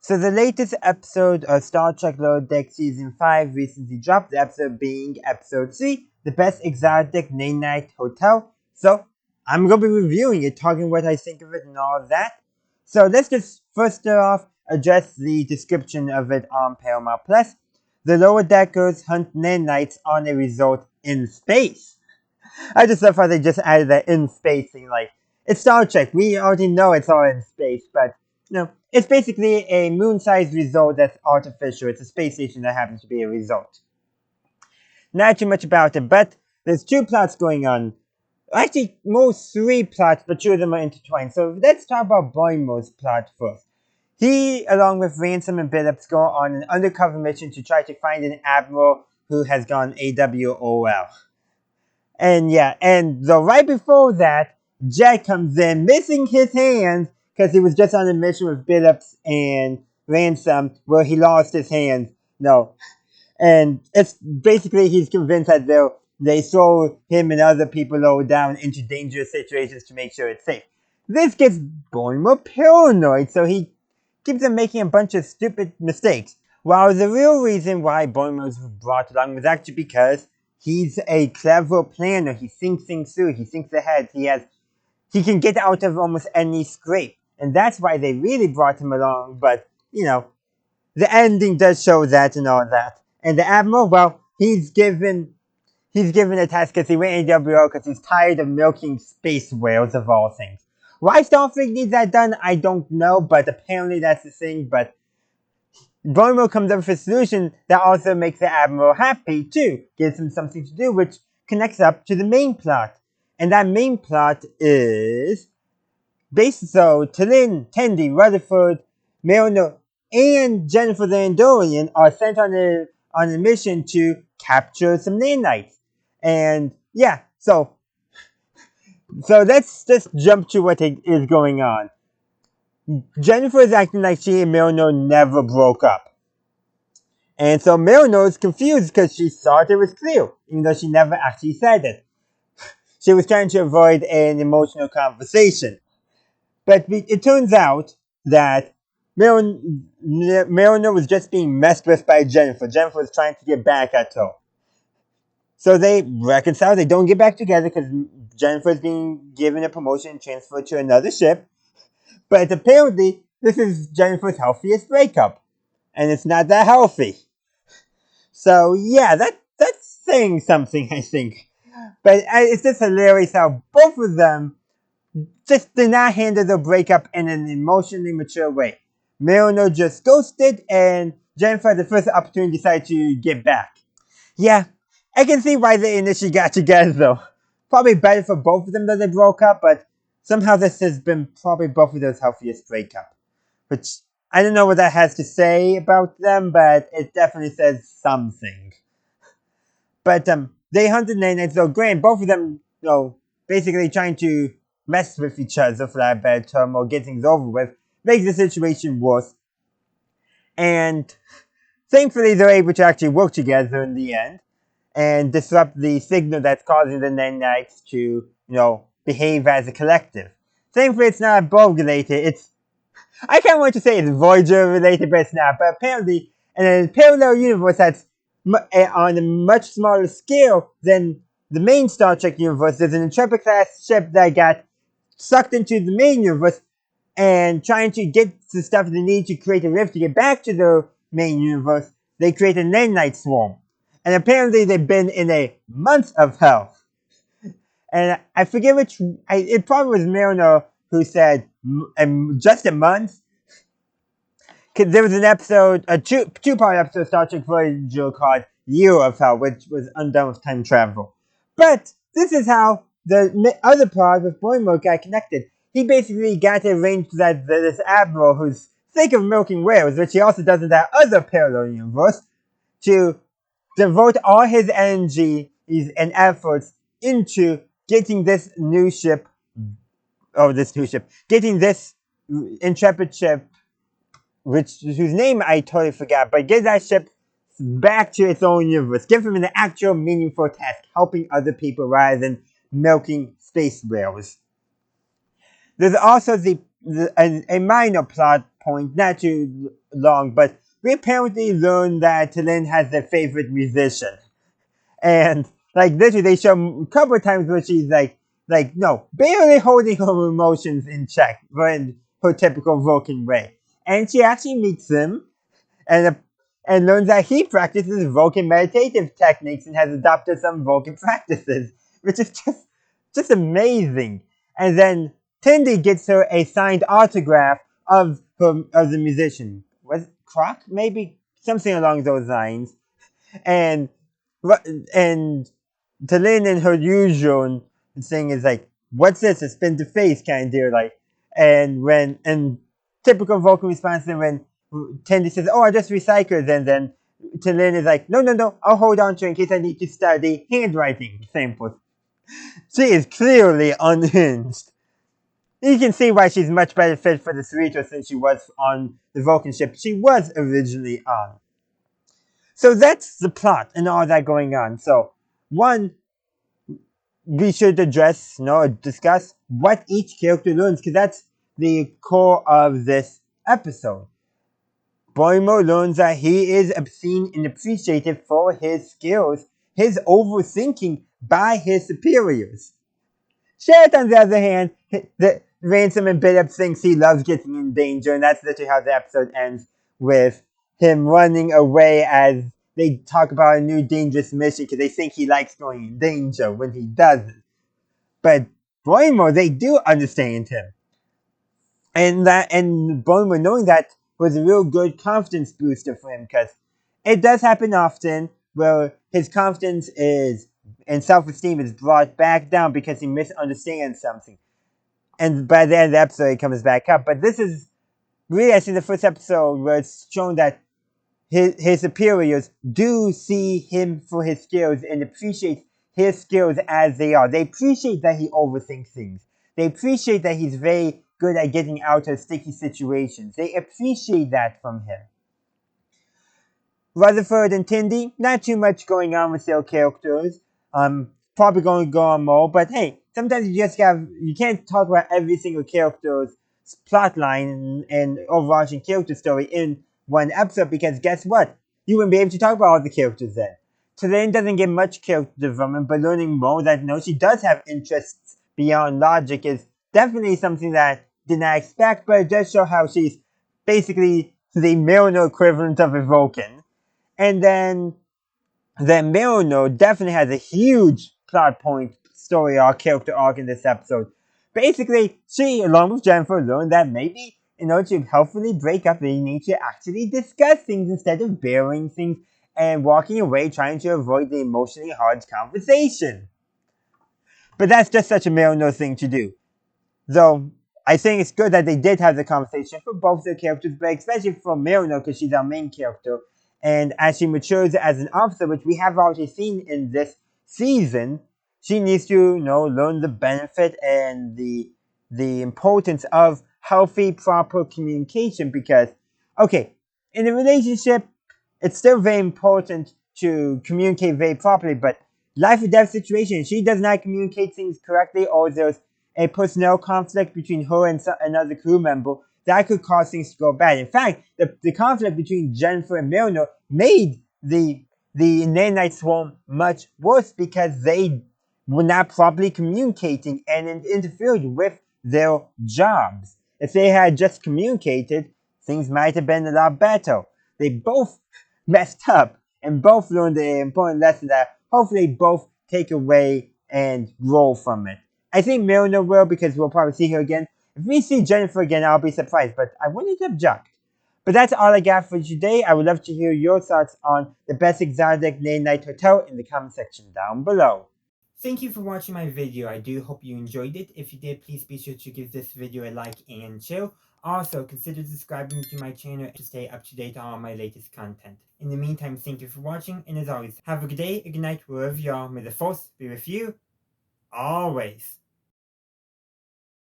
So the latest episode of Star Trek Lower Deck Season 5 recently dropped, the episode being Episode 3, The Best Exotic Nanite Hotel. So I'm going to be reviewing it, talking what I think of it and all that. So let's just first start off, address the description of it on Paramount+. The Lower Deckers hunt nanites on a resort in space. I just love how they just added that in space thing, like, it's Star Trek, we already know it's all in space, but, it's basically a moon-sized resort that's artificial. It's a space station that happens to be a resort. Not too much about it, but there's two plots going on. Actually, most three plots, but two of them are intertwined. So let's talk about Boimler's plot first. He, along with Ransom and Billups, go on an undercover mission to try to find an admiral who has gone AWOL. And right before that, Jet comes in, missing his hands, because he was just on a mission with Billups and Ransom, where he lost his hands. And it's basically he's convinced that they throw him and other people lower down into dangerous situations to make sure it's safe. This gets Boimler paranoid, so he keeps on making a bunch of stupid mistakes. While the real reason why Boimler was brought along was actually because he's a clever planner. He thinks things through. He thinks ahead. He can get out of almost any scrape. And that's why they really brought him along. But, the ending does show that and all that. And the Admiral, well, he's given a task because he went AWO because he's tired of milking space whales of all things. Why Starfleet needs that done, I don't know, but apparently that's the thing. But Boimler comes up with a solution that also makes the Admiral happy too. Gives him something to do, which connects up to the main plot. And that main plot is Tallinn, Tendi, Rutherford, Milner, and Jennifer the Andorian are sent on a mission to capture some nanites. And so let's just jump to what is going on. Jennifer is acting like she and Milner never broke up. And so Milner is confused because she thought it was clear, even though she never actually said it. She was trying to avoid an emotional conversation. But it turns out that Milner was just being messed with by Jennifer. Jennifer was trying to get back at her. So they reconcile. They don't get back together because Jennifer is being given a promotion and transferred to another ship. But apparently, this is Jennifer's healthiest breakup. And it's not that healthy. So that's saying something, I think. But it's just hilarious how both of them just did not handle the breakup in an emotionally mature way. Milner just ghosted, and Jennifer had the first opportunity decided to get back. Yeah, I can see why they initially got together though. Probably better for both of them that they broke up, but somehow this has been probably both of those healthiest breakup. Which, I don't know what that has to say about them, but it definitely says something. But they hunted nanites though. Granted, both of them, basically trying to mess with each other, for that bad term, or get things over with, makes the situation worse. And thankfully, they're able to actually work together in the end and disrupt the signal that's causing the nanites to, behave as a collective. Thankfully, it's not Borg related. I kind of want to say it's Voyager related, but it's not. But apparently, in a parallel universe that's on a much smaller scale than the main Star Trek universe, there's an Intrepid-class ship that got sucked into the main universe and trying to get the stuff they need to create a rift to get back to the main universe. They create a nanite swarm. And apparently they've been in a month of hell. And I forget it probably was Milner who said, just a month? Because there was an episode, a two-part episode of Star Trek Voyager called Year of Hell, which was undone with time travel. But this is how the other part with Boimler got connected. He basically got to arrange that this admiral who's sick of milking whales, which he also does in that other parallel universe, to devote all his energy and efforts into getting this Intrepid ship, whose name I totally forgot, but get that ship back to its own universe. Give him an actual meaningful task, helping other people rather than milking space whales. There's also the a minor plot point, not too long, but we apparently learn that Talin has a favorite musician. And like literally, they show a couple of times where she's no, barely holding her emotions in check, but in her typical Vulcan way. And she actually meets him, and and learns that he practices Vulcan meditative techniques and has adopted some Vulcan practices, which is just amazing. And then Tendi gets her a signed autograph of the musician. Was it Croc? Maybe something along those lines. And and Talin and her usual thing is like, "What's this? A spin to face kind of deal." And typical Vulcan response, then when Tendi says, "Oh, I just recycled," and then Talin is like, "No, no, no, I'll hold on to it in case I need to study handwriting samples." She is clearly unhinged. You can see why she's much better fit for the Cerritos than she was on the Vulcan ship she was originally on. So that's the plot and all that going on. So, one, we should address, discuss what each character learns, because that's the core of this episode. Boimler learns that he is obscene and appreciated for his skills, his overthinking by his superiors. Sherrod, on the other hand, the Ransom and Bit Up thinks he loves getting in danger, and that's literally how the episode ends, with him running away as they talk about a new dangerous mission because they think he likes going in danger when he doesn't. But Boimler, they do understand him. And Boimler knowing that was a real good confidence booster for him, because it does happen often where his confidence is and self-esteem is brought back down because he misunderstands something. And by the end of the episode, it comes back up. But this is really, I think, the first episode where it's shown that his superiors do see him for his skills and appreciate his skills as they are. They appreciate that he overthinks things. They appreciate that he's very good at getting out of sticky situations. They appreciate that from him. Rutherford and Tendi, not too much going on with their characters. Probably going to go on more, but hey, sometimes you can't talk about every single character's plotline and overarching character story in one episode, because guess what? You wouldn't be able to talk about all the characters then. Talin doesn't get much character development, but learning more that she does have interests beyond logic is definitely something that did not expect, but it does show how she's basically the Milner equivalent of a Vulcan. And then Milner definitely has a huge plot point, story arc, character arc in this episode. Basically, she, along with Jennifer, learned that maybe in order to helpfully break up, they need to actually discuss things instead of burying things and walking away trying to avoid the emotionally hard conversation. But that's just such a Milner thing to do. Though, I think it's good that they did have the conversation for both their characters, but especially for Milner, because she's our main character. And as she matures as an officer, which we have already seen in this season, she needs to, learn the benefit and the importance of healthy, proper communication. Because, okay, in a relationship, it's still very important to communicate very properly, but life or death situation, she does not communicate things correctly, or there's a personnel conflict between her and another crew member, that could cause things to go bad. In fact, the conflict between Jennifer and Milner made the Nanite swarm much worse, because they were not properly communicating and it interfered with their jobs. If they had just communicated, things might have been a lot better. They both messed up and both learned the important lesson that hopefully both take away and grow from it. I think Milner will, because we'll probably see her again. If we see Jennifer again, I'll be surprised, but I wouldn't object. But that's all I got for today. I would love to hear your thoughts on the best exotic Nanite hotel in the comment section down below. Thank you for watching my video. I do hope you enjoyed it. If you did, please be sure to give this video a like and share. Also, consider subscribing to my channel to stay up to date on all my latest content. In the meantime, thank you for watching, and as always, have a good day, a good night, wherever you are. May the force be with you always.